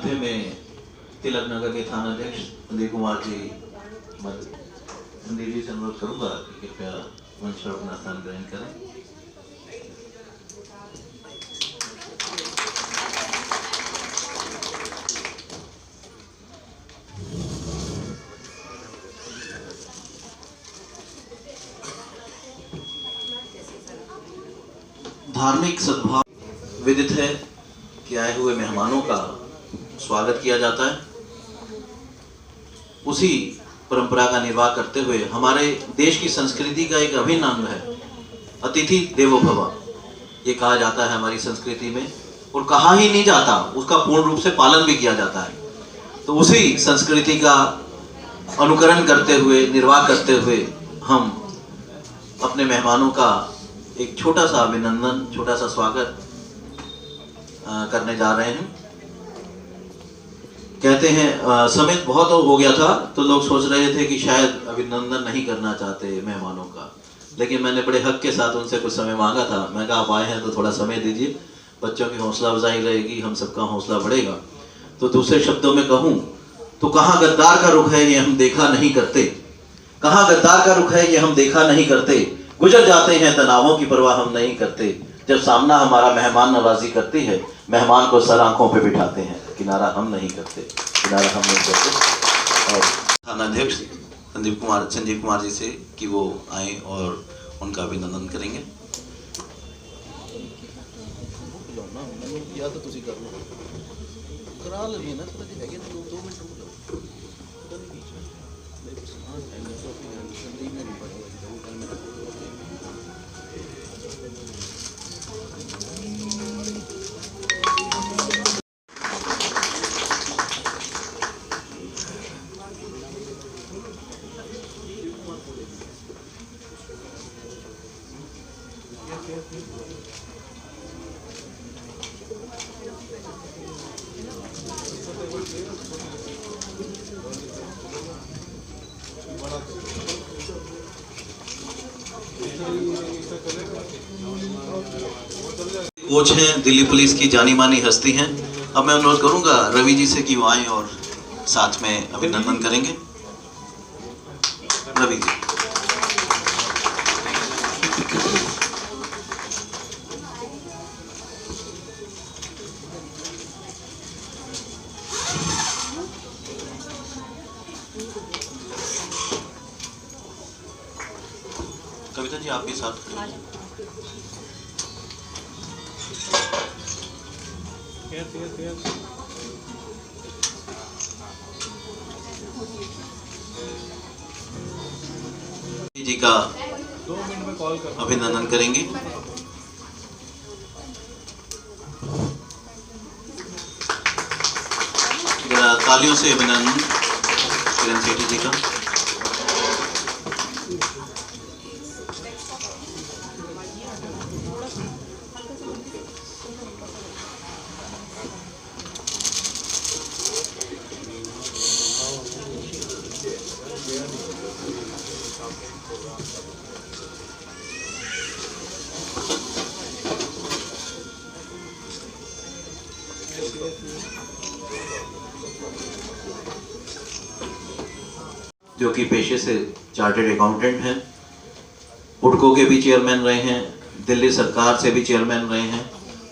मध्य में तिलक नगर के थाना अध्यक्ष संदीप कुमार जी, संदीप जी से अनुरोध करूंगा कि कृपया मंच पर अपना स्थान ग्रहण करें। धार्मिक सद्भाव विदित है कि आए हुए मेहमानों का स्वागत किया जाता है। उसी परंपरा का निर्वाह करते हुए हमारे देश की संस्कृति का एक अभिन्न अंग है अतिथि देवो भव। ये कहा जाता है हमारी संस्कृति में, और कहा ही नहीं जाता, उसका पूर्ण रूप से पालन भी किया जाता है। तो उसी संस्कृति का अनुकरण करते हुए, निर्वाह करते हुए हम अपने मेहमानों का एक छोटा सा अभिनंदन, छोटा सा स्वागत करने जा रहे हैं। कहते हैं समय बहुत हो गया था तो लोग सोच रहे थे कि शायद अभिनंदन नहीं करना चाहते मेहमानों का, लेकिन मैंने बड़े हक के साथ उनसे कुछ समय मांगा था। मैं कहा आप आए हैं तो थोड़ा समय दीजिए, बच्चों की हौसला अफजाई रहेगी, हम सबका हौसला बढ़ेगा। तो दूसरे शब्दों में कहूँ तो कहाँ गद्दार का रुख है ये हम देखा नहीं करते, कहाँ गद्दार का रुख है ये हम देखा नहीं करते, गुजर जाते हैं तनावों की परवाह हम नहीं करते, जब सामना हमारा मेहमान नवाजी करती है, मेहमान को सर आंखों पे बिठाते हैं, किनारा हम नहीं करते, किनारा हम नहीं करते। और थाना अध्यक्ष संजीव कुमार जी से कि वो आए और उनका अभिनंदन करेंगे। या तो तुसी कर लो, करा लेंगे ना, थोड़ा जी लगे तो 2 मिनट रुक जाओ, पता नहीं बीच में मेरे को सामान है ना, तो अपनी संदीप ने नहीं पढ़ा हुआ वो कल मेरा कोच हैं, दिल्ली पुलिस की जानी मानी हस्ती हैं। अब मैं अनुरोध करूंगा रवि जी से कि वो आए और साथ में अभिनंदन करेंगे। रवि जी। कविता जी आप भी साथ खड़े हैं। जी का 2 मिनट में कॉल कर अभिनंदन करेंगे। तालियों से अभिनंदन किरण सेठी जी का। जो कि पेशे से चार्टर्ड अकाउंटेंट हैं, पुडको के भी चेयरमैन रहे हैं, दिल्ली सरकार से भी चेयरमैन रहे हैं,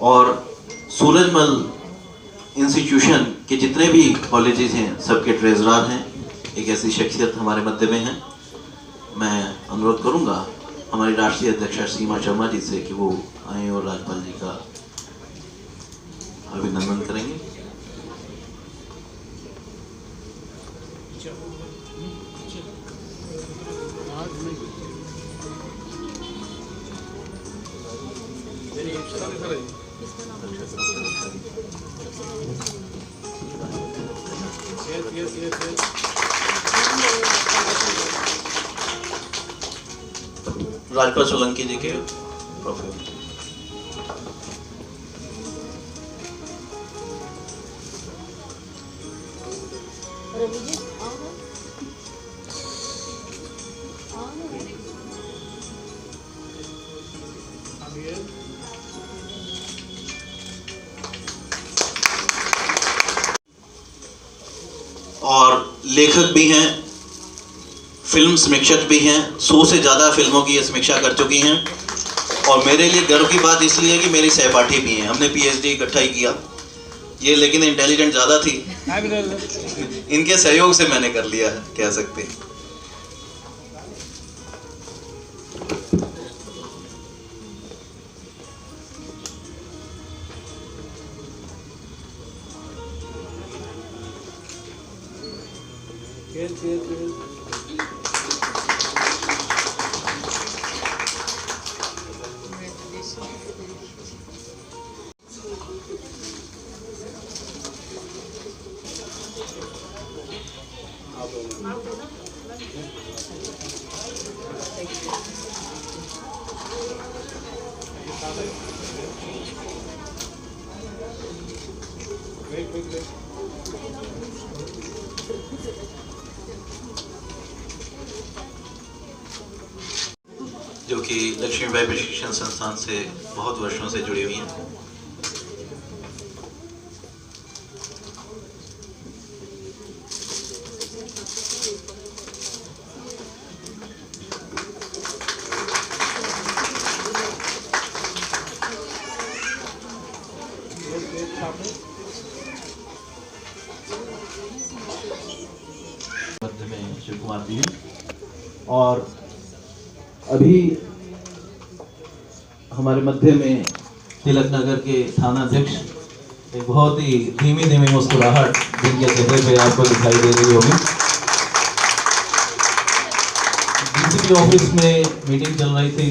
और सूरजमल इंस्टीट्यूशन के जितने भी कॉलेजेस हैं सबके ट्रेजरर हैं। एक ऐसी शख्सियत हमारे मध्य में है। मैं अनुरोध करूंगा हमारी राष्ट्रीय अध्यक्षा सीमा शर्मा जी से कि वो आए और राज्यपाल जी का अभिनंदन करेंगे। राजपाल सोलंकी जी के प्रोफेसर। लेखक भी हैं, फिल्म समीक्षक भी हैं, 100 से ज़्यादा फिल्मों की ये समीक्षा कर चुकी हैं। और मेरे लिए गर्व की बात इसलिए है कि मेरी सहपाठी भी हैं, हमने PhD इकट्ठा ही किया। ये लेकिन इंटेलिजेंट ज़्यादा थी, इनके सहयोग से मैंने कर लिया है, कह सकते हैं। जो कि लक्ष्मीबाई प्रशिक्षण संस्थान से बहुत वर्षों से जुड़ी हुई हैं। मध्य में शिव कुमार जी हैं और अभी हमारे मध्य में तिलक नगर के थानाध्यक्ष, एक बहुत ही धीमी धीमी मुस्कुराहट जिनके चेहरे पे आपको दिखाई दे रही होगी। DCP ऑफिस में मीटिंग चल रही थी,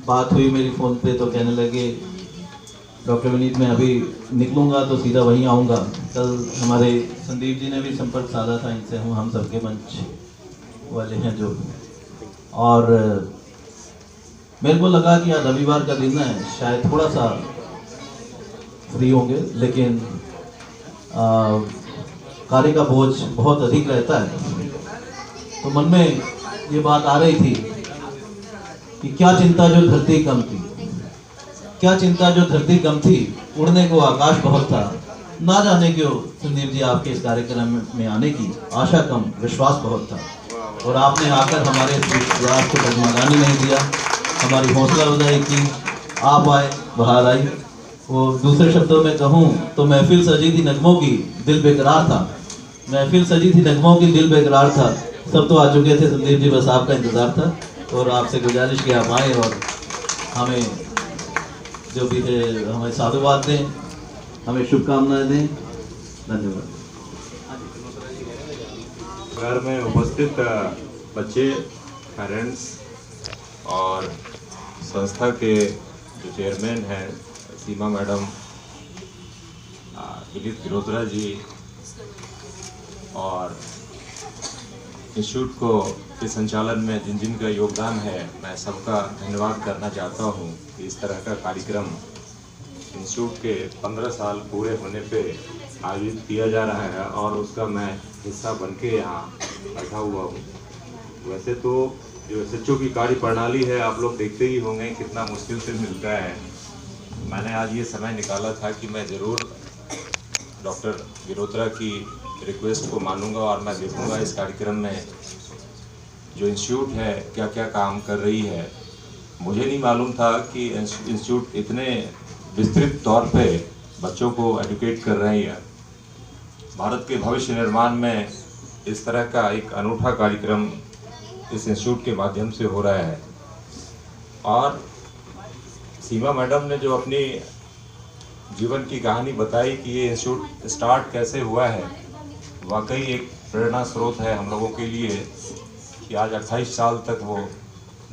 बात हुई मेरी फ़ोन पे तो कहने लगे डॉक्टर विनीत मैं अभी निकलूँगा तो सीधा वहीं आऊँगा। कल हमारे संदीप जी ने भी संपर्क साधा था इनसे, हम सबके मंच वाले हैं जो, और मेरे को लगा कि आज रविवार का दिन है, शायद थोड़ा सा फ्री होंगे, लेकिन कार्य का बोझ बहुत अधिक रहता है। तो मन में ये बात आ रही थी कि क्या चिंता जो धरती कम थी, क्या चिंता जो धरती कम थी, उड़ने को आकाश बहुत था। ना जाने क्यों संदीप जी आपके इस कार्यक्रम में आने की आशा कम, विश्वास बहुत था। और आपने आकर हमारे प्रयास को डगमगाने नहीं दिया, हमारी हौसला अफजाई की, आप आए, बाहर आई। वो दूसरे शब्दों में कहूँ तो महफिल सजी थी नगमों की, दिल बेकरार था। महफिल सजी थी नगमों की, दिल बेकरार था। सब तो आ चुके थे संदीप जी, बस आपका इंतज़ार था। और आपसे गुजारिश कि आप आए और हमें जो भी है हमें साधुवाद दें, हमें शुभकामनाएं दें। धन्यवाद। घर में उपस्थित बच्चे, पेरेंट्स और संस्था के जो चेयरमैन हैं सीमा मैडम, विनीत गिरोत्रा जी, और इंस्टीट्यूट को के संचालन में जिन जिन का योगदान है, मैं सबका धन्यवाद करना चाहता हूँ। इस तरह का कार्यक्रम इंस्टीट्यूट के 15 साल पूरे होने पे आयोजित किया जा रहा है और उसका मैं हिस्सा बन के यहाँ बैठा हुआ हूँ। वैसे तो जो SHO की कार्य प्रणाली है, आप लोग देखते ही होंगे कितना मुश्किल से मिलता है। मैंने आज ये समय निकाला था कि मैं ज़रूर डॉक्टर गिरोत्रा की रिक्वेस्ट को मानूंगा और मैं देखूंगा इस कार्यक्रम में जो इंस्टीट्यूट है क्या क्या काम कर रही है। मुझे नहीं मालूम था कि इंस्टीट्यूट इतने विस्तृत तौर पे बच्चों को एजुकेट कर रही है। भारत के भविष्य निर्माण में इस तरह का एक अनूठा कार्यक्रम इस इंस्टीट्यूट के माध्यम से हो रहा है। और सीमा मैडम ने जो अपनी जीवन की कहानी बताई कि ये इंस्टीट्यूट स्टार्ट कैसे हुआ है, वाकई एक प्रेरणा स्रोत है हम लोगों के लिए कि आज 28 साल तक वो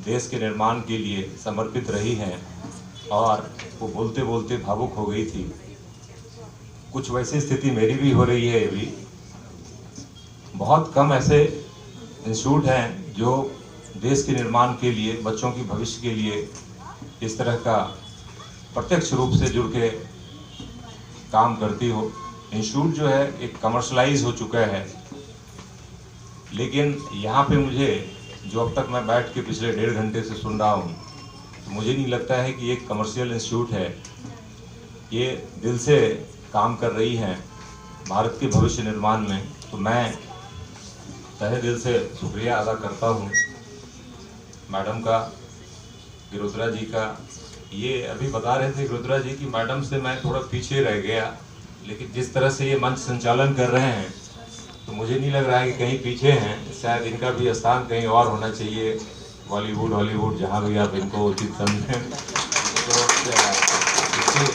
देश के निर्माण के लिए समर्पित रही हैं। और वो बोलते बोलते भावुक हो गई थी। कुछ वैसी स्थिति मेरी भी हो रही है अभी। बहुत कम ऐसे इंस्टीट्यूट हैं जो देश के निर्माण के लिए, बच्चों की भविष्य के लिए इस तरह का प्रत्यक्ष रूप से जुड़ के काम करती हो। इंस्टीट्यूट जो है एक कमर्शलाइज हो चुका है, लेकिन यहाँ पे मुझे जो अब तक मैं बैठ के पिछले 1.5 घंटे से सुन रहा हूँ, तो मुझे नहीं लगता है कि ये एक कमर्शियल इंस्टीट्यूट है। ये दिल से काम कर रही हैं भारत के भविष्य निर्माण में। तो मैं तहे दिल से शुक्रिया अदा करता हूँ मैडम का, गिरोधरा जी का। ये अभी बता रहे थे गिरोधरा जी कि मैडम से मैं थोड़ा पीछे रह गया, लेकिन जिस तरह से ये मंच संचालन कर रहे हैं तो मुझे नहीं लग रहा है कि कहीं पीछे हैं। शायद इनका भी स्थान कहीं और होना चाहिए, बॉलीवुड हॉलीवुड जहाँ भी आप इनको उचित समझें। तो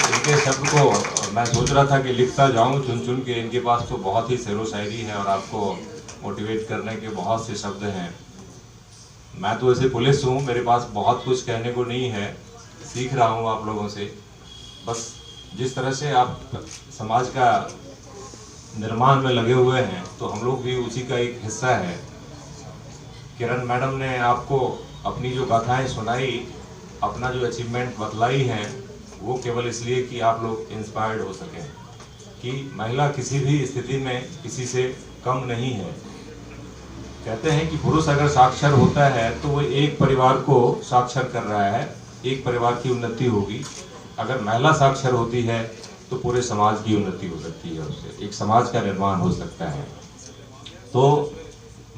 इनके शब्द को मैं सोच रहा था कि लिखता जाऊँ चुन चुन के। इनके पास तो बहुत ही शेरो शायरी है और आपको मोटिवेट करने के बहुत से शब्द हैं। मैं तो ऐसे पुलिस हूँ, मेरे पास बहुत कुछ कहने को नहीं है, सीख रहा हूँ आप लोगों से। बस जिस तरह से आप समाज का निर्माण में लगे हुए हैं तो हम लोग भी उसी का एक हिस्सा है। किरण मैडम ने आपको अपनी जो गाथाएं सुनाई, अपना जो अचीवमेंट बतलाई हैं, वो केवल इसलिए कि आप लोग इंस्पायर्ड हो सकें कि महिला किसी भी स्थिति में किसी से कम नहीं है। कहते हैं कि पुरुष अगर साक्षर होता है तो वो एक परिवार को साक्षर कर रहा है, एक परिवार की उन्नति होगी। अगर महिला साक्षर होती है तो पूरे समाज की उन्नति हो सकती है, उससे एक समाज का निर्माण हो सकता है। तो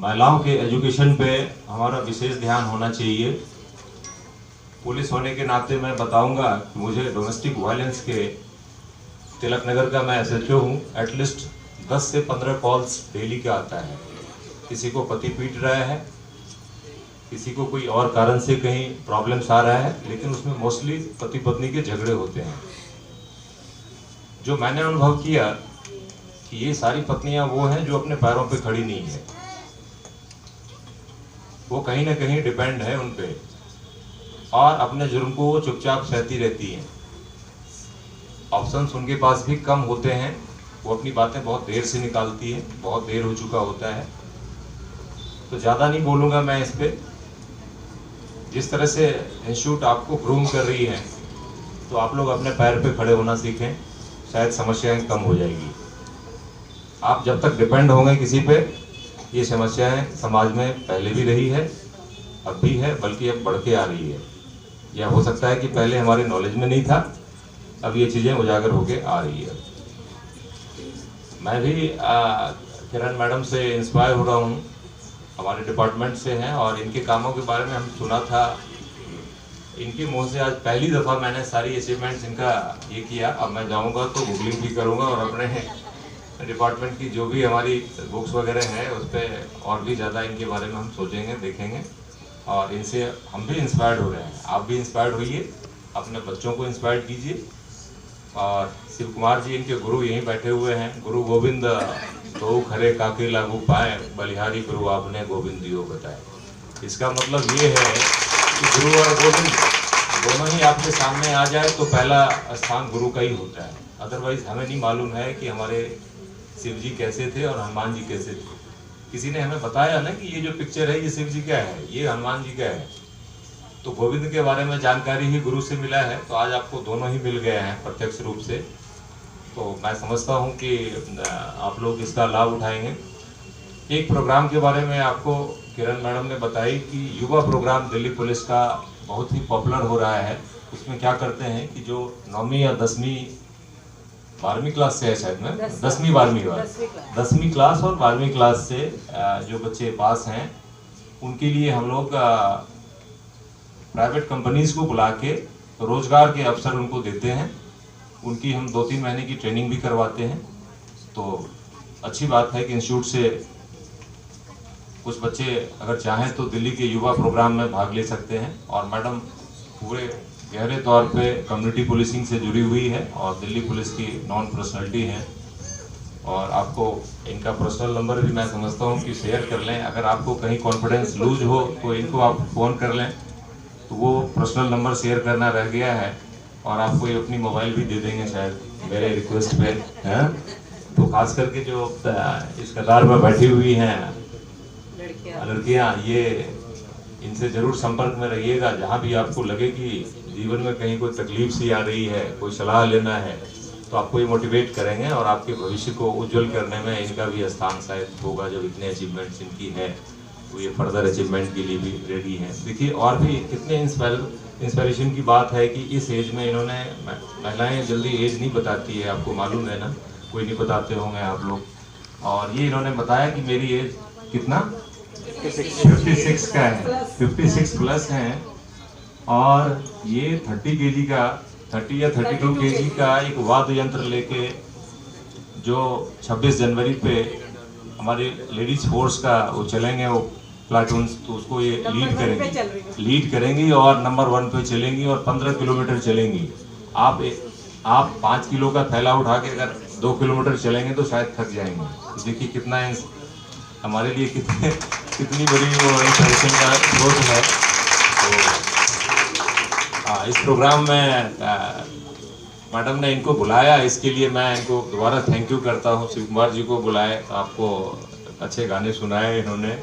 महिलाओं के एजुकेशन पे हमारा विशेष ध्यान होना चाहिए। पुलिस होने के नाते मैं बताऊंगा कि मुझे डोमेस्टिक वायलेंस के तिलक नगर का मैं SHO हूँ, एटलीस्ट 10 से 15 कॉल्स डेली का आता है। किसी को पति पीट रहा है, किसी को कोई और कारण से कहीं प्रॉब्लम्स आ रहा है, लेकिन उसमें मोस्टली पति पत्नी के झगड़े होते हैं। जो मैंने अनुभव किया कि ये सारी पत्नियां वो हैं जो अपने पैरों पे खड़ी नहीं है, वो कहीं ना कहीं डिपेंड है उन पे और अपने जुर्म को वो चुपचाप सहती रहती हैं। ऑप्शंस उनके पास भी कम होते हैं, वो अपनी बातें बहुत देर से निकालती है, बहुत देर हो चुका होता है। तो ज़्यादा नहीं बोलूँगा मैं इस पे। जिस तरह से इंस्टीट्यूट आपको ग्रूम कर रही है तो आप लोग अपने पैर पे खड़े होना सीखें, शायद समस्याएं कम हो जाएगी। आप जब तक डिपेंड होंगे किसी पे, ये समस्याएं समाज में पहले भी रही है, अब भी है, बल्कि अब बढ़ के आ रही है। या हो सकता है कि पहले हमारे नॉलेज में नहीं था, अब ये चीज़ें उजागर होके आ रही है। मैं भी किरण मैडम से इंस्पायर हो रहा हूँ, हमारे डिपार्टमेंट से हैं और इनके कामों के बारे में हम सुना था। इनके मुंह से आज पहली दफ़ा मैंने सारी अचीवमेंट्स इनका ये किया। अब मैं जाऊँगा तो गूगलिंग भी करूँगा और अपने डिपार्टमेंट की जो भी हमारी बुक्स वगैरह हैं उस पर और भी ज़्यादा इनके बारे में हम सोचेंगे, देखेंगे और इनसे हम भी इंस्पायर्ड हो रहे हैं। आप भी इंस्पायर्ड होइए, अपने बच्चों को इंस्पायर्ड कीजिए। और शिव कुमार जी इनके गुरु यहीं बैठे हुए हैं। गुरु गोविंद तो खरे काके लागू पाए, बलिहारी गुरु आपने गोविंद दियो बताए। इसका मतलब ये है कि गुरु और गोविंद दोनों ही आपके सामने आ जाए तो पहला स्थान गुरु का ही होता है। अदरवाइज हमें नहीं मालूम है कि हमारे शिव जी कैसे थे और हनुमान जी कैसे थे। किसी ने हमें बताया ना कि ये जो पिक्चर है ये शिव जी का है, ये हनुमान जी का है। तो गोविंद के बारे में जानकारी ही गुरु से मिला है, तो आज आपको दोनों ही मिल गए हैं प्रत्यक्ष रूप से। तो मैं समझता हूं कि आप लोग इसका लाभ उठाएंगे। एक प्रोग्राम के बारे में आपको किरण मैडम ने बताई कि युवा प्रोग्राम दिल्ली पुलिस का बहुत ही पॉपुलर हो रहा है। उसमें क्या करते हैं कि जो 9वीं या 10वीं 12वीं क्लास से है, शायद में 10वीं 12वीं क्लास और 12वीं क्लास से जो बच्चे पास हैं उनके लिए हम लोग प्राइवेट कंपनीज को बुला के रोजगार के अवसर उनको देते हैं। उनकी हम 2-3 महीने की ट्रेनिंग भी करवाते हैं। तो अच्छी बात है कि इंस्टीट्यूट से कुछ बच्चे अगर चाहें तो दिल्ली के युवा प्रोग्राम में भाग ले सकते हैं। और मैडम पूरे गहरे तौर पे कम्युनिटी पुलिसिंग से जुड़ी हुई है और दिल्ली पुलिस की नॉन पर्सनैलिटी है। और आपको इनका पर्सनल नंबर भी मैं समझता हूँ कि शेयर कर लें। अगर आपको कहीं कॉन्फिडेंस लूज हो तो इनको आप फ़ोन कर लें, तो वो पर्सनल नंबर शेयर करना रह गया है और आपको ये अपनी मोबाइल भी दे देंगे शायद मेरे रिक्वेस्ट पे, हैं। तो खास करके जो इस कतार में बैठी हुई हैं लड़कियां, ये इनसे ज़रूर संपर्क में रहिएगा। जहाँ भी आपको लगे कि जीवन में कहीं कोई तकलीफ सी आ रही है, कोई सलाह लेना है, तो आपको ये मोटिवेट करेंगे और आपके भविष्य को उज्जवल करने में इनका भी स्थान शायद होगा। जब इतने अचीवमेंट्स इनकी है तो ये फर्दर अचीवमेंट के लिए भी रेडी हैं। देखिए और भी कितने इंस्पिरेशन की बात है कि इस एज में इन्होंने, महिलाएं जल्दी एज नहीं बताती है, आपको मालूम है ना, कोई नहीं बताते होंगे आप लोग। और ये इन्होंने बताया कि मेरी एज कितना 56 का है, 56 प्लस हैं। और ये 30 केजी का 30 या 32 केजी का एक वाद्य यंत्र लेके जो 26 जनवरी पे हमारे लेडीज फोर्स का वो चलेंगे, वो प्लाटून, तो उसको ये लीड करेंगी और नंबर 1 पे चलेंगी और 15 किलोमीटर चलेंगी। आप 5 किलो का थैला उठा के अगर 2 किलोमीटर चलेंगे तो शायद थक जाएंगे। देखिए कितना हमारे लिए कितनी बड़ी वो इंस्पिरेशन का स्रोत है। तो इस प्रोग्राम में मैडम ने इनको बुलाया, इसके लिए मैं इनको दोबारा थैंक यू करता हूँ। शिव कुमार जी को बुलाए, आपको अच्छे गाने सुनाए इन्होंने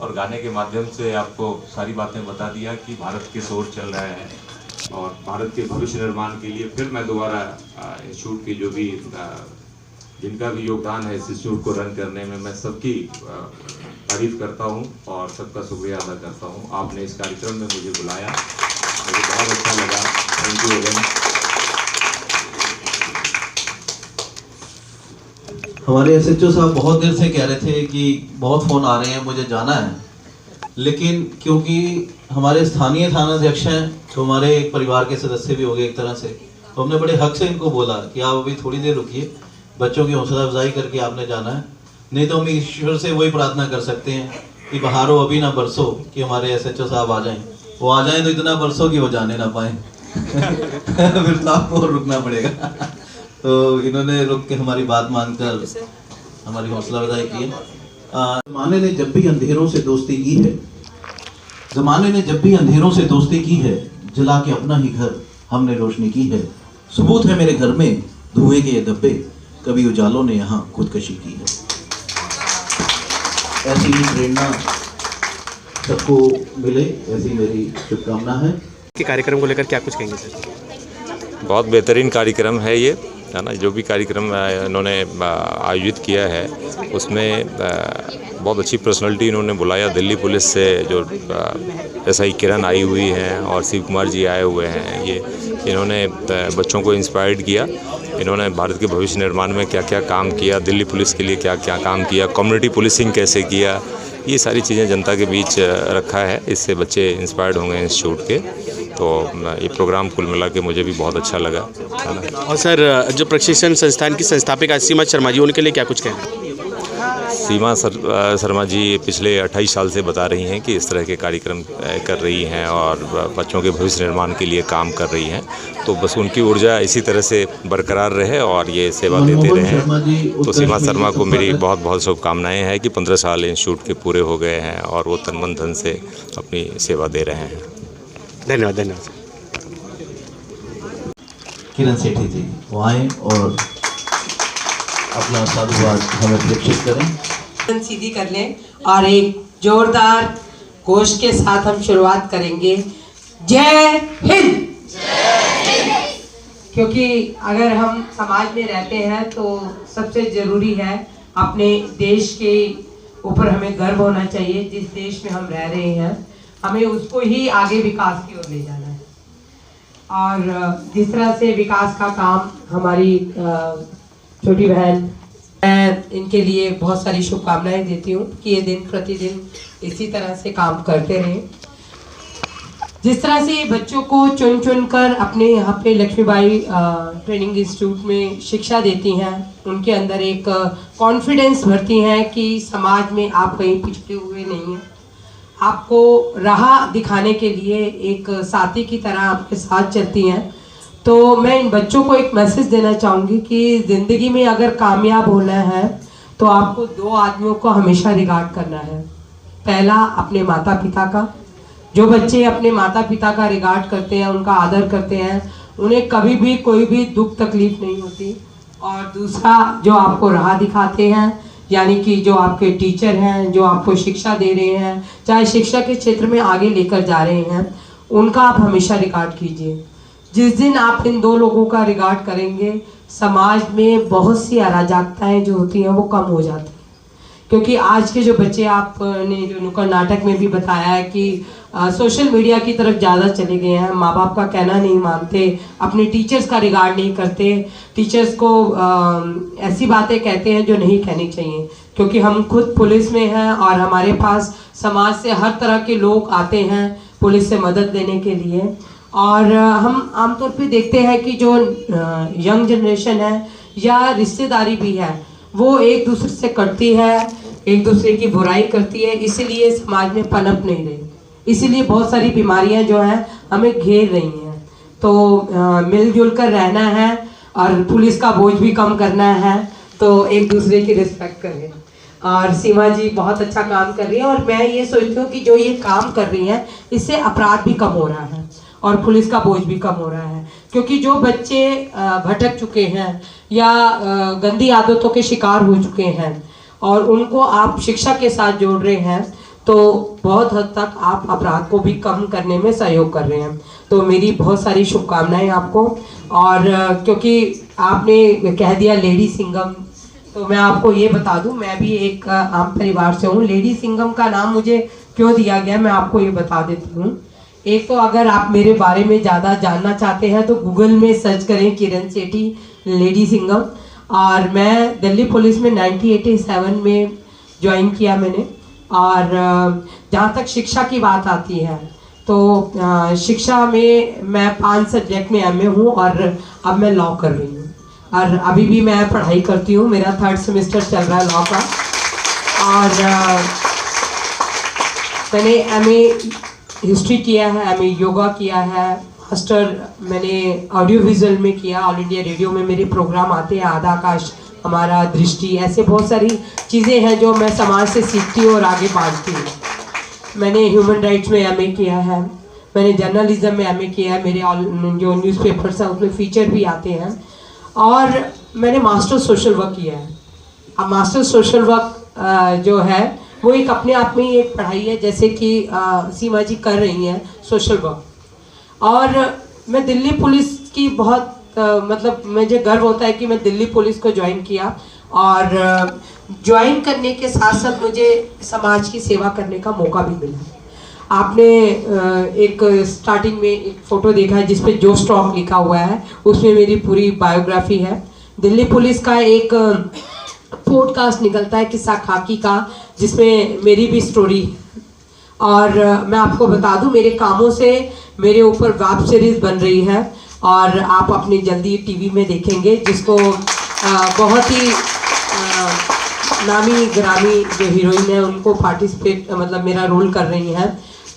और गाने के माध्यम से आपको सारी बातें बता दिया कि भारत के शोर चल रहा है और भारत के भविष्य निर्माण के लिए फिर मैं दोबारा इंस्टीट्यूट की जो भी जिनका भी योगदान है इस इंस्टीट्यूट को रन करने में, मैं सबकी तारीफ करता हूँ और सबका शुक्रिया अदा करता हूँ। आपने इस कार्यक्रम में मुझे बुलाया, मुझे बहुत अच्छा लगा। Thank you again. हमारे एसएचओ साहब बहुत देर से कह रहे थे कि बहुत फ़ोन आ रहे हैं, मुझे जाना है, लेकिन क्योंकि हमारे स्थानीय थानाध्यक्ष हैं तो हमारे एक परिवार के सदस्य भी हो गए एक तरह से, तो हमने बड़े हक से इनको बोला कि आप अभी थोड़ी देर रुकिए, बच्चों की हौसला अफजाई करके आपने जाना है। नहीं तो हम ईश्वर से वही प्रार्थना कर सकते हैं कि बहारो अभी ना बरसो, कि हमारे एसएचओ साहब आ जाएं। वो आ जाएं तो इतना बरसो कि वो जाने ना पाए फिर तो आपको रुकना पड़ेगा। तो इन्होंने रुक के हमारी बात मानकर हमारी हौसला अफजाई की है। ज़माने ने जब भी अंधेरों से दोस्ती की है, ज़माने ने जब भी अंधेरों से दोस्ती की है, जला के अपना ही घर हमने रोशनी की है। सबूत है मेरे घर में धुएं के ये धब्बे, कभी उजालों ने यहाँ खुदकशी की है। ऐसी ही प्रेरणा सबको मिले, ऐसी मेरी शुभकामना है। के कार्यक्रम को लेकर क्या कुछ कहेंगे सर? बहुत बेहतरीन कार्यक्रम है ये, है ना। जो भी कार्यक्रम इन्होंने आयोजित किया है उसमें बहुत अच्छी पर्सनालिटी इन्होंने बुलाया। दिल्ली पुलिस से जो एसआई किरण आई हुई हैं और शिव कुमार जी आए हुए हैं। ये इन्होंने बच्चों को इंस्पायर्ड किया। इन्होंने भारत के भविष्य निर्माण में क्या क्या काम किया, दिल्ली पुलिस के लिए क्या क्या काम किया, कम्युनिटी पुलिसिंग कैसे किया, ये सारी चीज़ें जनता के बीच रखा है। इससे बच्चे इंस्पायर्ड होंगे इंस्टीट्यूट के। तो ये प्रोग्राम कुल मिला के मुझे भी बहुत अच्छा लगा, है ना। और सर, जो प्रशिक्षण संस्थान की संस्थापिका सीमा शर्मा जी, उनके लिए क्या कुछ कहेंगे? सीमा शर्मा जी पिछले 28 साल से बता रही हैं कि इस तरह के कार्यक्रम कर रही हैं और बच्चों के भविष्य निर्माण के लिए काम कर रही हैं। तो बस उनकी ऊर्जा इसी तरह से बरकरार रहे और ये सेवा देते रहें। तो सीमा शर्मा को मेरी बहुत बहुत शुभकामनाएं हैं कि 15 साल इंस्टीट्यूट के पूरे हो गए हैं और वो तन मन धन से अपनी सेवा दे रहे हैं। धन्यवाद। धन्यवाद। किरण सेठी जी वो आए और अपना साधुवाद हमें प्रेषित करें। सीधी कर लें और एक जोरदार घोष के साथ हम शुरुआत करेंगे। जय हिंद। क्योंकि अगर हम समाज में रहते हैं तो सबसे जरूरी है अपने देश के ऊपर हमें गर्व होना चाहिए। जिस देश में हम रह रहे हैं हमें उसको ही आगे विकास की ओर ले जाना है। और जिस तरह से विकास का काम हमारी छोटी बहन, मैं इनके लिए बहुत सारी शुभकामनाएं देती हूँ कि ये दिन प्रतिदिन इसी तरह से काम करते रहें। जिस तरह से बच्चों को चुन चुन कर अपने यहाँ पे लक्ष्मीबाई ट्रेनिंग इंस्टीट्यूट में शिक्षा देती हैं, उनके अंदर एक कॉन्फिडेंस भरती हैं कि समाज में आप कहीं पिछड़े हुए नहीं हैं। आपको राह दिखाने के लिए एक साथी की तरह आपके साथ चलती हैं। तो मैं इन बच्चों को एक मैसेज देना चाहूँगी कि ज़िंदगी में अगर कामयाब होना है तो आपको 2 आदमियों को हमेशा रिगार्ड करना है। पहला अपने माता पिता का। जो बच्चे अपने माता पिता का रिगार्ड करते हैं, उनका आदर करते हैं, उन्हें कभी भी कोई भी दुख तकलीफ नहीं होती। और दूसरा जो आपको राह दिखाते हैं, यानी कि जो आपके टीचर हैं, जो आपको शिक्षा दे रहे हैं, चाहे शिक्षा के क्षेत्र में आगे लेकर जा रहे हैं, उनका आप हमेशा रिगार्ड कीजिए। जिस दिन आप इन 2 लोगों का रिगार्ड करेंगे, समाज में बहुत सी अराजकताएं जो होती हैं वो कम हो जाती हैं। क्योंकि आज के जो बच्चे, आपने जो नुक्कड़ नाटक में भी बताया है कि सोशल मीडिया की तरफ ज़्यादा चले गए हैं, माँ बाप का कहना नहीं मानते, अपने टीचर्स का रिगार्ड नहीं करते, टीचर्स को ऐसी बातें कहते हैं जो नहीं कहनी चाहिए। क्योंकि हम खुद पुलिस में हैं और हमारे पास समाज से हर तरह के लोग आते हैं पुलिस से मदद लेने के लिए। और हम आमतौर पे देखते हैं कि जो यंग जनरेशन है या रिश्तेदारी भी है वो एक दूसरे से करती है, एक दूसरे की बुराई करती है, इसीलिए समाज में पनप नहीं रही, इसीलिए बहुत सारी बीमारियां जो हैं हमें घेर रही हैं। तो मिलजुल कर रहना है और पुलिस का बोझ भी कम करना है, तो एक दूसरे की रिस्पेक्ट करें। और सीमा जी बहुत अच्छा काम कर रही है और मैं ये सोचती हूँ कि जो ये काम कर रही हैं इससे अपराध भी कम हो रहा है और पुलिस का बोझ भी कम हो रहा है। क्योंकि जो बच्चे भटक चुके हैं या गंदी आदतों के शिकार हो चुके हैं और उनको आप शिक्षा के साथ जोड़ रहे हैं तो बहुत हद तक आप अपराध को भी कम करने में सहयोग कर रहे हैं। तो मेरी बहुत सारी शुभकामनाएं आपको। और क्योंकि आपने कह दिया लेडी सिंघम, तो मैं आपको ये बता दूं, मैं भी एक आम परिवार से हूँ। लेडी सिंघम का नाम मुझे क्यों दिया गया मैं आपको ये बता देती हूँ। एक तो अगर आप मेरे बारे में ज़्यादा जानना चाहते हैं तो गूगल में सर्च करें किरण सेठी लेडी सिंघम। और मैं दिल्ली पुलिस में 1987 में ज्वाइन किया मैंने। और जहाँ तक शिक्षा की बात आती है तो शिक्षा में मैं 5 सब्जेक्ट में MA हूँ और अब मैं लॉ कर रही हूँ और अभी भी मैं पढ़ाई करती हूँ। मेरा 3rd सेमेस्टर चल रहा है लॉ का। और मैंने MA हिस्ट्री किया है, MA योगा किया है, मास्टर मैंने ऑडियो विजुअल में किया। ऑल इंडिया रेडियो में मेरे प्रोग्राम आते हैं, आधा आकाश, हमारा दृष्टि, ऐसे बहुत सारी चीज़ें हैं जो मैं समाज से सीखती हूँ और आगे बांटती हूँ। मैंने ह्यूमन राइट्स में MA किया है, मैंने जर्नलिज्म में MA किया है, मेरे जो न्यूज़पेपर्स हैं उसमें फीचर भी आते हैं। और मैंने मास्टर सोशल वर्क किया है। अब मास्टर सोशल वर्क जो है वो एक अपने आप में ही एक पढ़ाई है, जैसे कि सीमा जी कर रही हैं सोशल वर्क। और मैं दिल्ली पुलिस की बहुत मतलब मुझे गर्व होता है कि मैं दिल्ली पुलिस को ज्वाइन किया और ज्वाइन करने के साथ साथ मुझे समाज की सेवा करने का मौका भी मिला। आपने एक स्टार्टिंग में एक फ़ोटो देखा है जिस पे जो स्टॉक लिखा हुआ है, उसमें मेरी पूरी बायोग्राफी है। दिल्ली पुलिस का एक पॉडकास्ट निकलता है किस्सा खाकी का, जिसमें मेरी भी स्टोरी। और मैं आपको बता दूं मेरे कामों से मेरे ऊपर वेब सीरीज़ बन रही है और आप अपनी जल्दी टीवी में देखेंगे, जिसको बहुत ही नामी ग्रामी जो हीरोइन है उनको पार्टिसिपेट मतलब मेरा रोल कर रही हैं।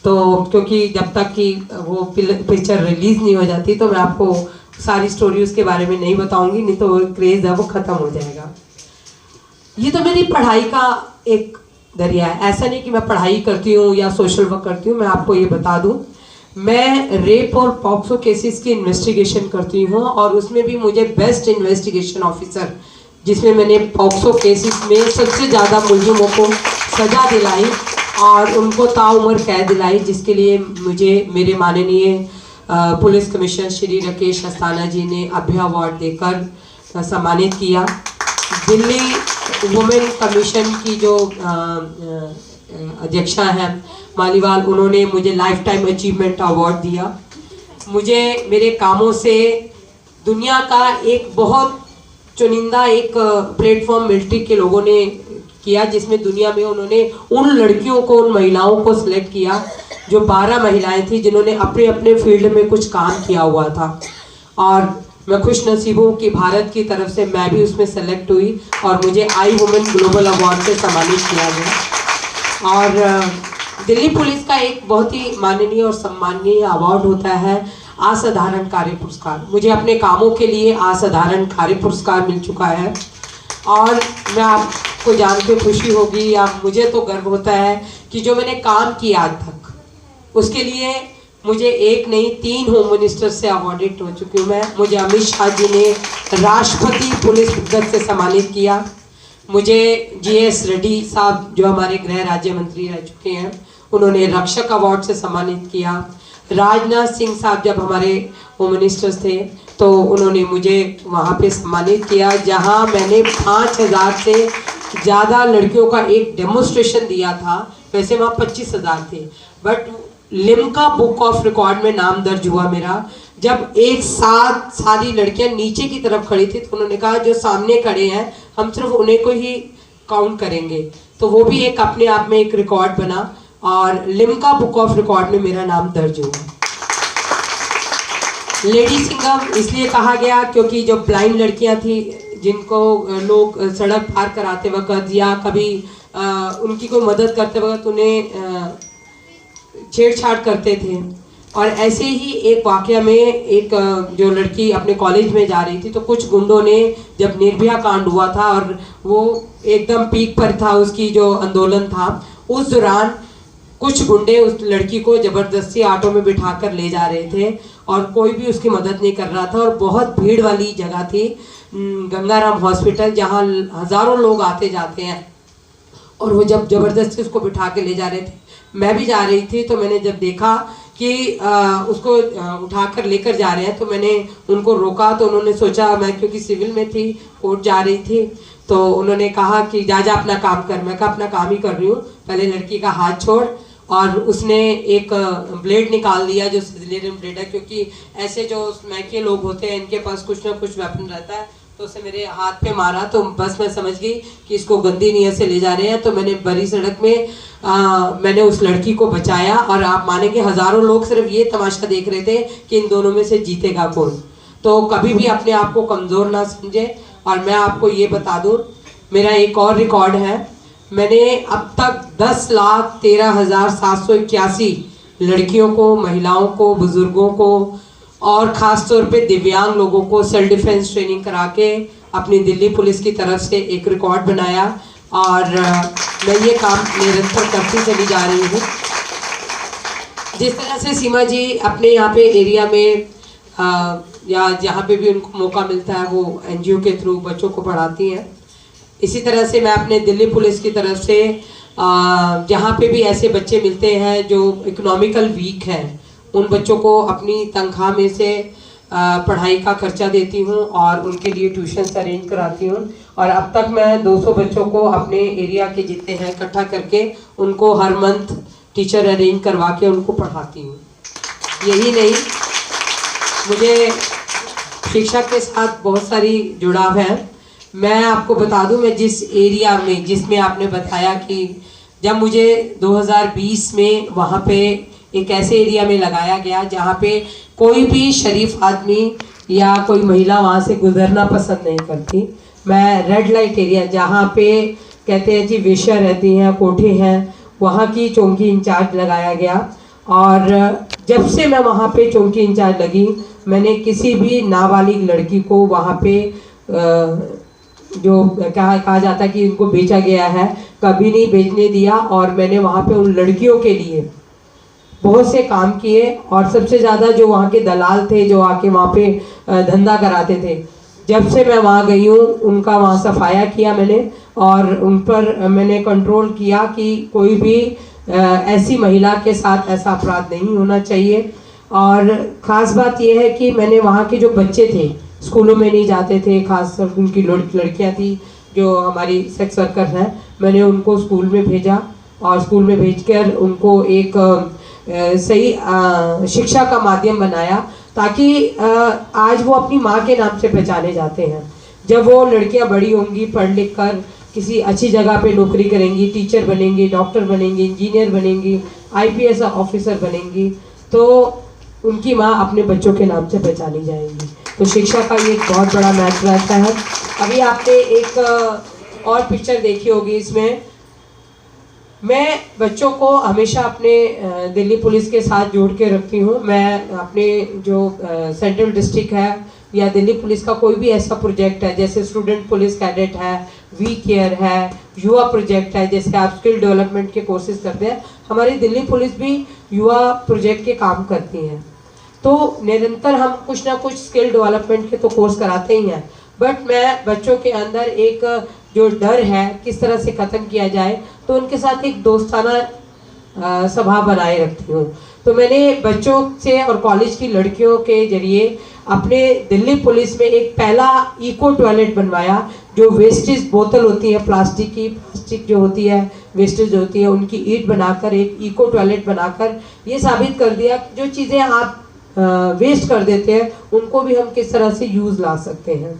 तो क्योंकि जब तक कि वो पिक्चर रिलीज़ नहीं हो जाती तो मैं आपको सारी स्टोरी उसके बारे में नहीं बताऊंगी, नहीं तो क्रेज़ है वो ख़त्म हो जाएगा। ये तो मेरी पढ़ाई का एक दरिया है। ऐसा नहीं कि मैं पढ़ाई करती हूँ या सोशल वर्क करती हूँ। मैं आपको ये बता दूँ, मैं रेप और पॉक्सो केसेस की इन्वेस्टिगेशन करती हूँ और उसमें भी मुझे बेस्ट इन्वेस्टिगेशन ऑफिसर, जिसमें मैंने पॉक्सो केसेस में सबसे ज़्यादा मुलजिमों को सज़ा दिलाई और उनको ताउम्र कैद दिलाई, जिसके लिए मुझे मेरे माननीय पुलिस कमिश्नर श्री राकेश अस्थाना जी ने अभय अवार्ड देकर सम्मानित किया। दिल्ली वुमेन कमीशन की जो अध्यक्षा हैं मालीवाल, उन्होंने मुझे लाइफ टाइम अचीवमेंट अवार्ड दिया। मुझे मेरे कामों से दुनिया का एक बहुत चुनिंदा एक प्लेटफॉर्म मिलिट्री के लोगों ने किया, जिसमें दुनिया में उन्होंने उन लड़कियों को, उन महिलाओं को सिलेक्ट किया जो 12 महिलाएं थी जिन्होंने अपने अपने फील्ड में कुछ काम किया हुआ था। और मैं खुश नसीब हूँ कि भारत की तरफ से मैं भी उसमें सेलेक्ट हुई और मुझे आई वुमेन ग्लोबल अवार्ड से सम्मानित किया गया। और दिल्ली पुलिस का एक बहुत ही माननीय और सम्माननीय अवार्ड होता है असाधारण कार्य पुरस्कार। मुझे अपने कामों के लिए असाधारण कार्य पुरस्कार मिल चुका है और मैं आपको जान के खुशी होगी या मुझे तो गर्व होता है कि जो मैंने काम किया आज तक उसके लिए मुझे एक नहीं 3 होम मिनिस्टर से अवार्डेड हो चुकी हूँ मैं। मुझे अमित शाह जी ने राष्ट्रपति पुलिस पदक से सम्मानित किया। मुझे GS रेड्डी साहब जो हमारे गृह राज्य मंत्री रह चुके हैं, उन्होंने रक्षक अवार्ड से सम्मानित किया। राजनाथ सिंह साहब जब हमारे होम मिनिस्टर्स थे तो उन्होंने मुझे वहाँ पे सम्मानित किया, जहाँ मैंने 5000 से ज़्यादा लड़कियों का एक डेमोन्स्ट्रेशन दिया था। वैसे वहाँ 25,000 थे, but Limca book of record में नाम दर्ज हुआ मेरा। जब एक साथ सारी लड़कियां नीचे की तरफ खड़ी थी तो उन्होंने कहा जो सामने खड़े हैं हम सिर्फ उन्हें को ही काउंट करेंगे, तो वो भी एक अपने आप में एक रिकॉर्ड बना और लिम्का बुक ऑफ रिकॉर्ड में मेरा नाम दर्ज हुआ। लेडी सिंगम इसलिए कहा गया क्योंकि जो ब्लाइंड लड़कियां थी जिनको लोग सड़क पार कराते वक्त या कभी उनकी कोई मदद करते वक्त उन्हें छेड़छाड़ करते थे, और ऐसे ही एक वाकया में एक जो लड़की अपने कॉलेज में जा रही थी तो कुछ गुंडों ने, जब निर्भया कांड हुआ था और वो एकदम पीक पर था उसकी जो आंदोलन था, उस दौरान कुछ गुंडे उस लड़की को जबरदस्ती ऑटो में बिठाकर ले जा रहे थे और कोई भी उसकी मदद नहीं कर रहा था, और बहुत भीड़ वाली जगह थी गंगाराम हॉस्पिटल जहां हजारों लोग आते जाते हैं, और वो जब जबरदस्ती उसको बिठा के ले जा रहे थे, मैं भी जा रही थी, तो मैंने जब देखा कि उसको उठाकर लेकर जा रहे हैं तो मैंने उनको रोका। तो उन्होंने सोचा, मैं क्योंकि सिविल में थी, कोर्ट जा रही थी, तो उन्होंने कहा कि जा अपना काम कर। मैं कहा अपना काम ही कर रही हूँ, पहले लड़की का हाथ छोड़। और उसने एक ब्लेड निकाल दिया जो सिजलियन ब्लेड है, क्योंकि ऐसे जो मैके लोग होते हैं इनके पास कुछ ना कुछ वेपन रहता है, तो उसे मेरे हाथ पे मारा। तो बस मैं समझ गई कि इसको गंदी नीयत से ले जा रहे हैं, तो मैंने बड़ी सड़क में मैंने उस लड़की को बचाया, और आप माने कि हजारों लोग सिर्फ ये तमाशा देख रहे थे कि इन दोनों में से जीतेगा कौन। तो कभी भी अपने आप को कमज़ोर ना समझे। और मैं आपको ये बता दूं, मेरा एक और रिकॉर्ड है, मैंने अब तक 10,13,781 लड़कियों को, महिलाओं को, बुजुर्गों को और ख़ास तौर पे दिव्यांग लोगों को सेल्फ डिफेंस ट्रेनिंग करा के अपनी दिल्ली पुलिस की तरफ से एक रिकॉर्ड बनाया, और मैं ये काम निरंतर करती चली जा रही हूँ। जिस तरह से सीमा जी अपने यहाँ पे एरिया में या जहाँ पे भी उनको मौका मिलता है वो NGO के थ्रू बच्चों को पढ़ाती हैं, इसी तरह से मैं अपने दिल्ली पुलिस की तरफ से जहाँ पे भी ऐसे बच्चे मिलते हैं जो इकोनॉमिकल वीक हैं, उन बच्चों को अपनी तनख्वाह में से पढ़ाई का खर्चा देती हूँ और उनके लिए ट्यूशन्स अरेंज कराती हूँ। और अब तक मैं 200 बच्चों को अपने एरिया के जितने हैं इकट्ठा करके उनको हर मंथ टीचर अरेंज करवा के उनको पढ़ाती हूँ। यही नहीं, मुझे शिक्षा के साथ बहुत सारी जुड़ाव है। मैं आपको बता दूं, मैं जिस एरिया में, जिसमें आपने बताया कि जब मुझे 2020 में वहाँ पे एक ऐसे एरिया में लगाया गया जहाँ पे कोई भी शरीफ आदमी या कोई महिला वहाँ से गुजरना पसंद नहीं करती। मैं रेड लाइट एरिया, जहाँ पे कहते हैं जी वेश्या रहती हैं, कोठे हैं, वहाँ की चौकी इंचार्ज लगाया गया। और जब से मैं वहाँ पे चौकी इंचार्ज लगी, मैंने किसी भी नाबालिग लड़की को वहाँ पे जो कहा जाता है कि उनको बेचा गया है, कभी नहीं बेचने दिया। और मैंने वहाँ पे उन लड़कियों के लिए बहुत से काम किए, और सबसे ज़्यादा जो वहाँ के दलाल थे जो आके वहाँ पे धंधा कराते थे, जब से मैं वहाँ गई हूँ उनका वहाँ सफाया किया मैंने, और उन पर मैंने कंट्रोल किया कि कोई भी ऐसी महिला के साथ ऐसा अपराध नहीं होना चाहिए। और ख़ास बात यह है कि मैंने वहाँ के जो बच्चे थे, स्कूलों में नहीं जाते थे, खासकर उनकी लड़कियाँ थी जो हमारी सेक्स वर्कर हैं, मैंने उनको स्कूल में भेजा, और स्कूल में भेजकर उनको एक सही शिक्षा का माध्यम बनाया, ताकि आज वो अपनी माँ के नाम से पहचाने जाते हैं। जब वो लड़कियाँ बड़ी होंगी, पढ़ लिख कर किसी अच्छी जगह पे नौकरी करेंगी, टीचर बनेंगी, डॉक्टर बनेंगी, इंजीनियर बनेंगी, IPS ऑफिसर बनेंगी, तो उनकी माँ अपने बच्चों के नाम से पहचानी जाएंगी। तो शिक्षा का ये एक बहुत बड़ा महत्व रहता है। अभी आपने एक और पिक्चर देखी होगी, इसमें मैं बच्चों को हमेशा अपने दिल्ली पुलिस के साथ जोड़ के रखती हूँ। मैं अपने जो सेंट्रल डिस्ट्रिक्ट है या दिल्ली पुलिस का कोई भी ऐसा प्रोजेक्ट है, जैसे स्टूडेंट पुलिस कैडेट है, वी केयर है, युवा प्रोजेक्ट है, जैसे आप स्किल डेवलपमेंट के कोर्सेज करते हैं, हमारी दिल्ली पुलिस भी युवा प्रोजेक्ट के काम करती हैं। तो निरंतर हम कुछ ना कुछ स्किल डेवलपमेंट के तो कोर्स कराते ही हैं, बट मैं बच्चों के अंदर एक जो डर है किस तरह से ख़त्म किया जाए, तो उनके साथ एक दोस्ताना स्वभाव बनाए रखती हूँ। तो मैंने बच्चों से और कॉलेज की लड़कियों के जरिए अपने दिल्ली पुलिस में एक पहला इको टॉयलेट बनवाया, जो वेस्टेज बोतल होती है प्लास्टिक की, प्लास्टिक जो होती है वेस्टेज होती है, उनकी ईंट बनाकर एक इको टॉयलेट बनाकर ये साबित कर दिया जो चीज़ें आप वेस्ट कर देते हैं उनको भी हम किस तरह से यूज़ ला सकते हैं।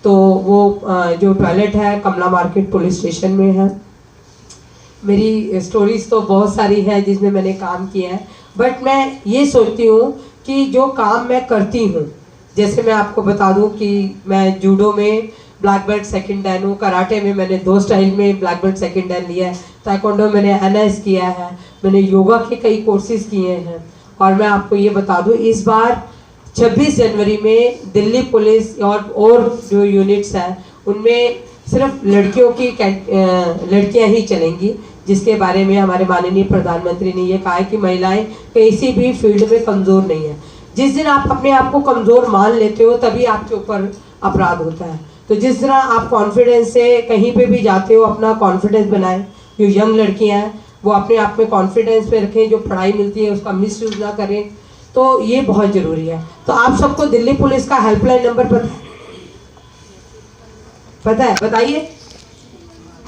तो वो जो टॉयलेट है कमला मार्केट पुलिस स्टेशन में है। मेरी स्टोरीज तो बहुत सारी है जिसमें मैंने काम किया है, बट मैं ये सोचती हूँ कि जो काम मैं करती हूँ, जैसे मैं आपको बता दूँ कि मैं जूडो में ब्लैक बेल्ट सेकंड डैन हूँ, कराटे में मैंने 2 स्टाइल में ब्लैक बेल्ट सेकंड डैन लिया है, ताइक्वांडो मैंने एनएस किया है, मैंने योगा के कई कोर्सेज किए हैं। और मैं आपको ये बता दूँ, इस बार 26 जनवरी में दिल्ली पुलिस और जो यूनिट्स हैं उनमें सिर्फ लड़कियां ही चलेंगी, जिसके बारे में हमारे माननीय प्रधानमंत्री ने ये कहा है कि महिलाएं किसी भी फील्ड में कमज़ोर नहीं है। जिस दिन आप अपने आप को कमज़ोर मान लेते हो तभी आपके ऊपर अपराध होता है। तो जिस तरह आप कॉन्फिडेंस से कहीं पे भी जाते हो, अपना कॉन्फिडेंस बनाएं। जो यंग लड़कियां हैं वो अपने आप में कॉन्फिडेंस पे रखें, जो पढ़ाई मिलती है उसका मिसयूज़ ना करें, तो ये बहुत ज़रूरी है। तो आप सबको दिल्ली पुलिस का हेल्पलाइन नंबर पता है? बताइए,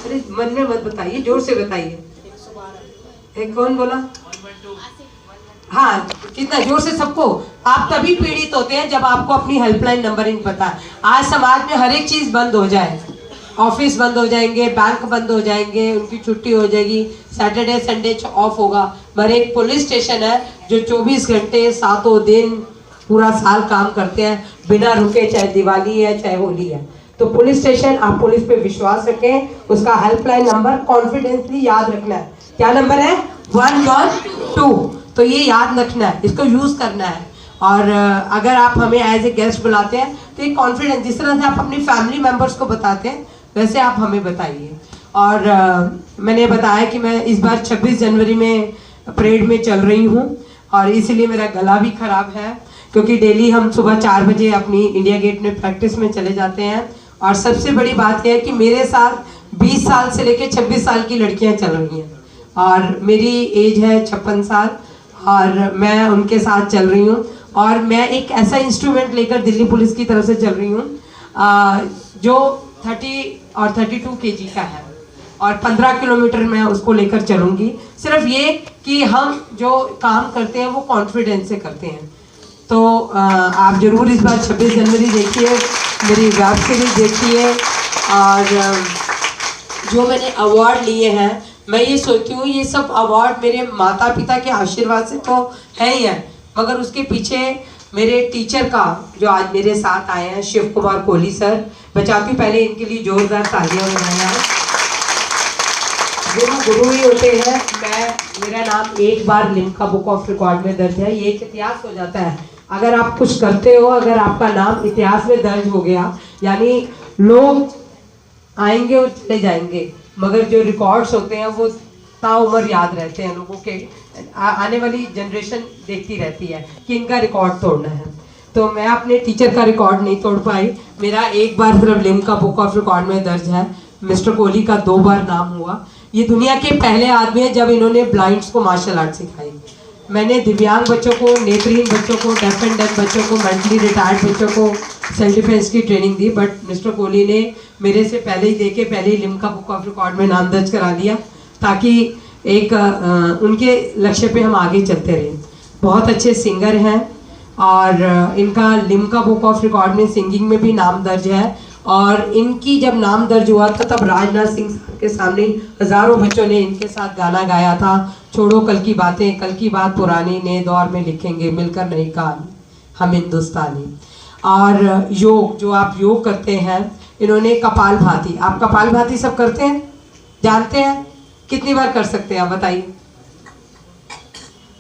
अरे मन में मत बताइए, जोर से बताइए। एक कौन बोला? हाँ, कितना जोर से सबको। आप तभी पीड़ित होते हैं जब आपको अपनी हेल्पलाइन नंबर नहीं पता है। आज समाज में हर एक चीज़ बंद हो जाए, ऑफिस बंद हो जाएंगे, बैंक बंद हो जाएंगे, उनकी छुट्टी हो जाएगी, सैटरडे संडे ऑफ होगा, मगर एक पुलिस स्टेशन है जो 24 घंटे 7 दिन पूरा साल काम करते हैं बिना रुके, चाहे दिवाली है चाहे होली है। तो पुलिस स्टेशन, आप पुलिस पे विश्वास रखें, उसका हेल्पलाइन नंबर कॉन्फिडेंसली याद रखना है। क्या नंबर है? 112। तो ये याद रखना है, इसको यूज़ करना है। और अगर आप हमें एज ए गेस्ट बुलाते हैं तो ये कॉन्फिडेंस, जिस तरह से आप अपनी फैमिली मेम्बर्स को बताते हैं वैसे आप हमें बताइए। और मैंने बताया कि मैं इस बार 26 जनवरी में परेड में चल रही हूँ और इसीलिए मेरा गला भी ख़राब है, क्योंकि डेली हम सुबह 4 बजे अपनी इंडिया गेट में प्रैक्टिस में चले जाते हैं। और सबसे बड़ी बात यह है कि मेरे साथ 20 साल से लेकर 26 साल की लड़कियाँ चल रही हैं और मेरी एज है 56 साल और मैं उनके साथ चल रही हूँ। और मैं एक ऐसा इंस्ट्रूमेंट लेकर दिल्ली पुलिस की तरफ से चल रही हूँ जो 30 और 32 kg का है और 15 किलोमीटर मैं उसको लेकर चलूँगी। सिर्फ ये कि हम जो काम करते हैं वो कॉन्फिडेंस से करते हैं। तो आप ज़रूर इस बार 26 जनवरी देखिए, मेरी वेब सीरीज देखिए। और जो मैंने अवार्ड लिए हैं, मैं ये सोचती हूँ ये सब अवार्ड मेरे माता पिता के आशीर्वाद से तो है ही है, मगर उसके पीछे मेरे टीचर का जो आज मेरे साथ आए हैं, शिव कुमार कोहली सर। मैं चाहती हूँ पहले इनके लिए जोरदार तालियां बजाएं। गुरु ही होते हैं। मेरा नाम एक बार लिम्का बुक ऑफ रिकॉर्ड में दर्ज है। ये एक इतिहास हो जाता है, अगर आप कुछ करते हो, अगर आपका नाम इतिहास में दर्ज हो गया, यानी लोग आएंगे और चले जाएंगे, मगर जो रिकॉर्ड्स होते हैं वो ताउम्र याद रहते हैं लोगों के। आने वाली जनरेशन देखती रहती है कि इनका रिकॉर्ड तोड़ना है। तो मैं अपने टीचर का रिकॉर्ड नहीं तोड़ पाई। मेरा एक बार सिर्फ लिम्का बुक ऑफ रिकॉर्ड में दर्ज है। मिस्टर कोहली का 2 बार नाम हुआ। ये दुनिया के पहले आदमी हैं जब इन्होंने ब्लाइंड्स को मार्शल आर्ट सिखाई। मैंने दिव्यांग बच्चों को, नेत्रहीन बच्चों को, डेफ एंड डफ बच्चों को, मेंटली रिटायर्ड बच्चों को सेल्फ डिफेंस की training the, but mister Kohli ने मेरे से पहले ही देके पहले ही लिम्का बुक ऑफ रिकॉर्ड में नाम दर्ज करा दिया, ताकि एक उनके लक्ष्य पे हम आगे चलते रहें। बहुत अच्छे सिंगर हैं और इनका लिम्का बुक ऑफ रिकॉर्ड में सिंगिंग में भी नाम दर्ज है। और इनकी जब नाम दर्ज हुआ था तब राजनाथ सिंह के सामने हज़ारों बच्चों ने इनके साथ गाना गाया था, छोड़ो कल की बातें, कल की बात पुरानी, नए दौर में लिखेंगे मिलकर नई कहानी, हम हिंदुस्तानी। और योग, जो आप योग करते हैं, इन्होंने कपालभाति, आप कपालभाति सब करते हैं, जानते हैं? कितनी बार कर सकते हैं आप बताइए?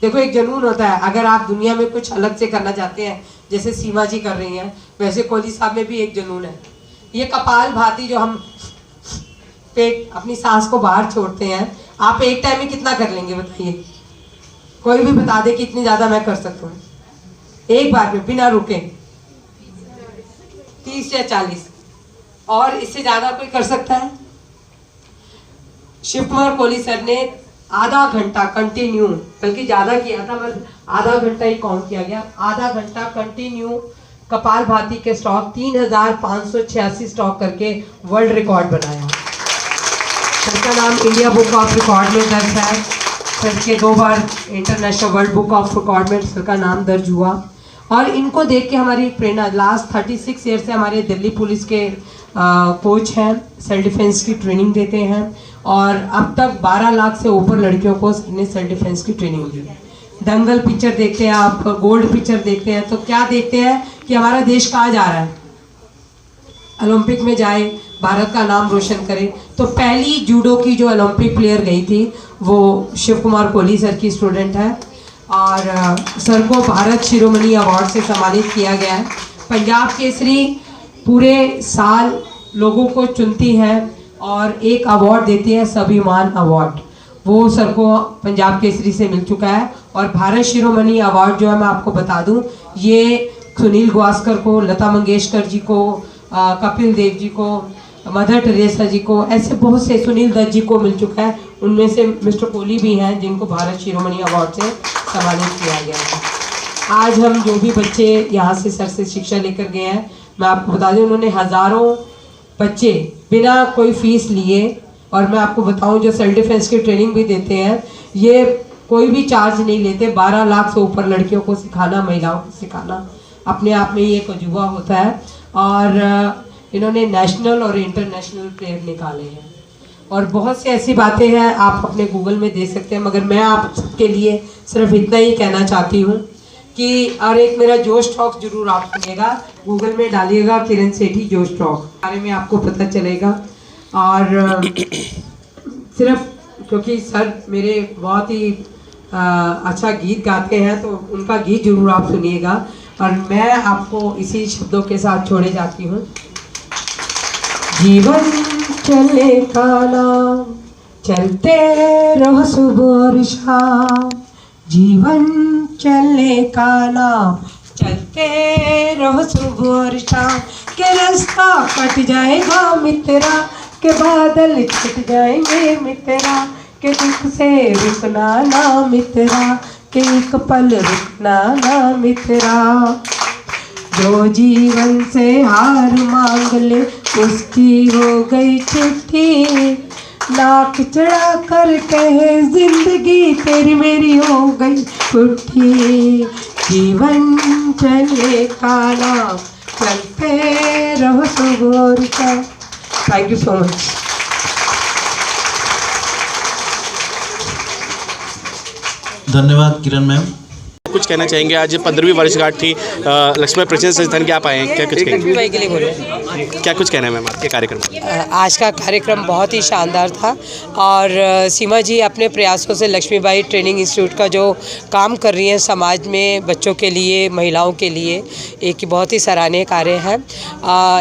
देखो, एक जुनून होता है। अगर आप दुनिया में कुछ अलग से करना चाहते हैं, जैसे सीमा जी कर रही हैं, वैसे कोहली साहब में भी एक जुनून है। ये कपालभाति जो हम पेट, अपनी सांस को बाहर छोड़ते हैं, आप एक टाइम में कितना कर लेंगे बताइए? कोई भी बता दे कितनी ज़्यादा मैं कर सकता हूँ एक बार में बिना रुके? 30 या 40। और इससे ज़्यादा कोई कर सकता है? शिव कुमार कोहली सर ने आधा घंटा कंटिन्यू, बल्कि ज़्यादा किया था, बस आधा घंटा ही काउंट किया गया, आधा घंटा कंटिन्यू कपालभाति के स्टॉक 3586 स्टॉक करके वर्ल्ड रिकॉर्ड बनाया। सर का नाम इंडिया बुक ऑफ रिकॉर्ड में दर्ज है। सर के 2 बार international world book of record में सर का नाम दर्ज हुआ। और इनको देख के हमारी प्रेरणा, लास्ट 36 ईयर से हमारे दिल्ली पुलिस के कोच हैं, सेल्फ डिफेंस की ट्रेनिंग देते हैं और अब तक 12 लाख से ऊपर लड़कियों को ने सेल्फ डिफेंस की ट्रेनिंग दी है। दंगल पिक्चर देखते हैं आप, गोल्ड पिक्चर देखते हैं, तो क्या देखते हैं कि हमारा देश कहाँ जा रहा है, ओलंपिक में जाए, भारत का नाम रोशन करे। तो पहली जूडो की जो ओलंपिक प्लेयर गई थी वो शिव कुमार कोहली सर की स्टूडेंट है और सर को भारत शिरोमणि अवार्ड से सम्मानित किया गया है। पंजाब केसरी पूरे साल लोगों को चुनती है और एक अवार्ड देती है, स्वाभिमान अवार्ड, वो सर को पंजाब केसरी से मिल चुका है। और भारत शिरोमणि अवार्ड जो है मैं आपको बता दूं, ये सुनील गावस्कर को, लता मंगेशकर जी को, कपिल देव जी को, मदर टेरेसा जी को, ऐसे बहुत से, सुनील दत्त जी को मिल चुका है। उनमें से मिस्टर कोहली भी हैं जिनको भारत शिरोमणि अवार्ड से सम्मानित किया गया है। आज हम जो भी बच्चे यहाँ से सर से शिक्षा लेकर गए हैं, मैं आपको बता दूं उन्होंने हज़ारों बच्चे बिना कोई फीस लिए, और मैं आपको बताऊं जो सेल्फ डिफेंस की ट्रेनिंग भी देते हैं ये कोई भी चार्ज नहीं लेते। 12 लाख से ऊपर लड़कियों को सिखाना, महिलाओं को सिखाना अपने आप में ही एक अजूबा होता है। और इन्होंने नेशनल और इंटरनेशनल प्लेयर निकाले हैं और बहुत सी ऐसी बातें हैं आप अपने गूगल में दे सकते हैं, मगर मैं आप सबके लिए सिर्फ इतना ही कहना चाहती हूँ कि और एक मेरा जोश टॉक जरूर आप सुनिएगा, गूगल में डालिएगा किरण सेठी जोश टॉक, बारे में आपको पता चलेगा। और सिर्फ क्योंकि सर मेरे बहुत ही अच्छा गीत गाते हैं तो उनका गीत जरूर आप सुनिएगा। और मैं आपको इसी शब्दों के साथ छोड़े जाती हूँ। जीवन चले का नाम, चलते रहो सुबह और शाम, जीवन चलने का नाम, चलते रहो सुबह और शाम, के रास्ता कट जाएगा मित्रा, के बादल छट जाएंगे मित्रा, के दुख से रुकना ना मित्रा, के एक पल रुकना ना मित्रा। जो जीवन से हार मांग ले उसकी हो गई छुट्टी, नाक चढ़ा कर कहे जिंदगी तेरी मेरी हो गई छुट्टी। जीवन चले का नाम, चलते रहो सुबह और शाम। Thank you so much. धन्यवाद किरण मैम। कुछ कहना चाहेंगे, आज 15वीं वर्षगांठ थी लक्ष्मी प्रेसिडेंट संस्थान के आप आए हैं, क्या कुछ कहेंगे? भाई के लिए बोले, क्या कुछ कहना है मैम आपके कार्यक्रम? आज का कार्यक्रम बहुत ही शानदार था और सीमा जी अपने प्रयासों से लक्ष्मीबाई ट्रेनिंग इंस्टीट्यूट का जो काम कर रही हैं समाज में बच्चों के लिए, महिलाओं के लिए, एक बहुत ही सराहनीय कार्य है।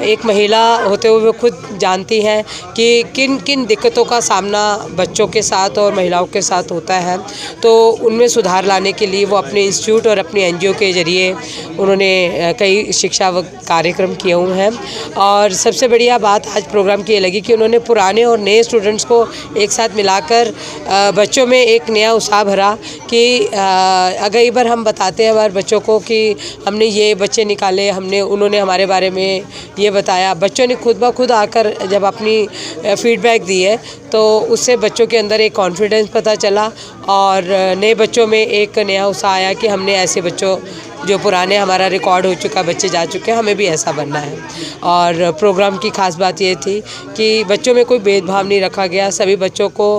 एक महिला होते हुए वो खुद जानती हैं कि किन किन दिक्कतों का सामना बच्चों के साथ और महिलाओं के साथ होता है, तो उनमें सुधार लाने के लिए वो अपने इंस्टीट्यूट और अपने एनजीओ के ज़रिए उन्होंने कई शिक्षा कार्यक्रम किए हुए हैं। और सबसे बढ़िया बात आज प्रोग्राम की ये लगी कि उन्होंने पुराने और नए स्टूडेंट्स को एक साथ मिलाकर बच्चों में एक नया उत्साह भरा कि अगर एक बार हम बताते हैं हमारे बच्चों को कि हमने ये बच्चे निकाले, उन्होंने हमारे बारे में ये बताया, बच्चों ने खुद ब खुद आकर जब अपनी फीडबैक दी है तो उससे बच्चों के अंदर एक कॉन्फिडेंस पता चला और नए बच्चों में एक नया उत्साह आया कि हमने ऐसे बच्चों जो पुराने हमारा रिकॉर्ड हो चुका, बच्चे जा चुके हैं, हमें भी ऐसा बनना है। और प्रोग्राम की खास बात ये थी कि बच्चों में कोई भेदभाव नहीं रखा गया, सभी बच्चों को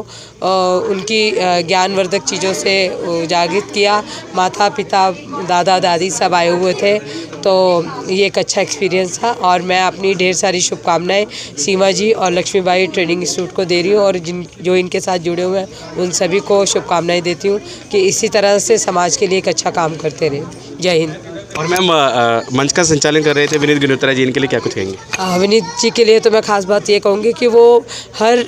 उनकी ज्ञानवर्धक चीज़ों से जागृत किया। माता पिता दादा दादी सब आए हुए थे, तो ये एक अच्छा एक्सपीरियंस था। और मैं अपनी ढेर सारी शुभकामनाएं सीमा जी और लक्ष्मीबाई ट्रेनिंग इंस्टीट्यूट को दे रही हूँ और जो इनके साथ जुड़े हुए हैं उन सभी को शुभकामनाएं देती हूँ कि इसी तरह से समाज के लिए एक अच्छा काम करते रहे। जय हिंद। और मैम मंच का संचालन कर रहे थे विनीत गिनोत्रा जी, इनके लिए क्या कुछ कहेंगे? विनीत जी के लिए तो मैं ख़ास बात ये कहूँगी कि वो हर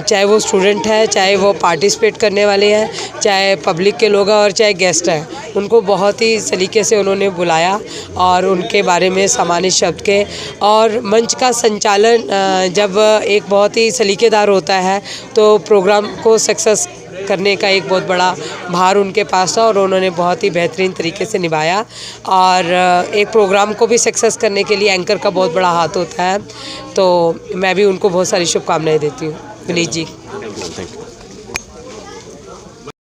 चाहे वो स्टूडेंट है, चाहे वो पार्टिसिपेट करने वाले हैं, चाहे पब्लिक के लोग हैं और चाहे गेस्ट हैं, उनको बहुत ही सलीके से उन्होंने बुलाया और उनके बारे में सम्मानित शब्द के। और मंच का संचालन जब एक बहुत ही सलीकेदार होता है तो प्रोग्राम को सक्सेस करने का एक बहुत बड़ा भार उनके पास था और उन्होंने बहुत ही बेहतरीन तरीके से निभाया। और एक प्रोग्राम को भी सक्सेस करने के लिए एंकर का बहुत बड़ा हाथ होता है, तो मैं भी उनको बहुत सारी शुभकामनाएं देती हूँ। विनीत जी, थैंक यू।